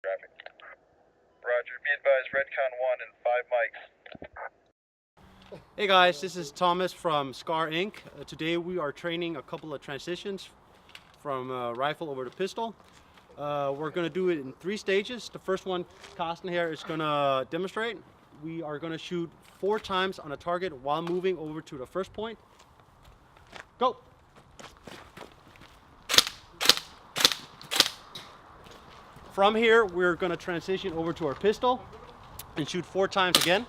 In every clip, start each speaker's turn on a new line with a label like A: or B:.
A: Traffic. Roger, be advised, Redcon 1 and 5 mics.
B: Hey guys, this is Thomas from Scar Inc. Today we are training a couple of transitions from rifle over to pistol. We're going to do it in 3 stages. The first one, Carsten here is going to demonstrate. We are going to shoot 4 times on a target while moving over to the first point. Go! From here, we're going to transition over to our pistol and shoot 4 times again.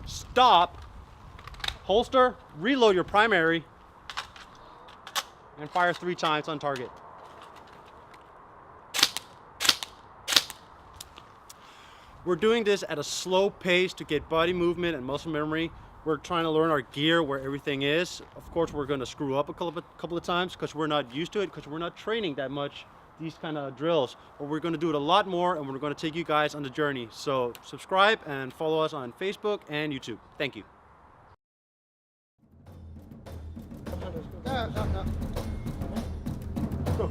B: Stop, holster, reload your primary, and fire 3 times on target. We're doing this at a slow pace to get body movement and muscle memory. We're trying to learn our gear, where everything is. Of course, we're going to screw up a couple of times because we're not used to it, because we're not training that much these kind of drills. But we're going to do it a lot more, and we're going to take you guys on the journey. So subscribe and follow us on Facebook and YouTube. Thank you. Go.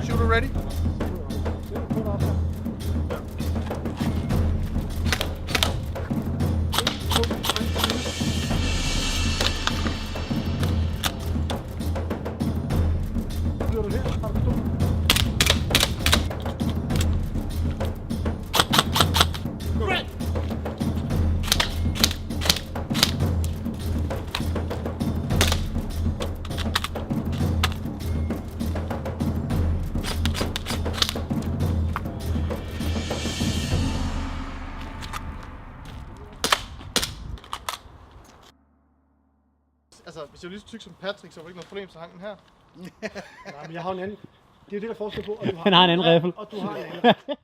C: Shooter ready? Altså, hvis jeg var lige så tyk som Patrick, så var det ikke noget problem, så hang den her.
B: Nej, men jeg har en anden. Det er det, der er forskel på, at du har
D: Han har en anden riffel.
B: Og du har en anden.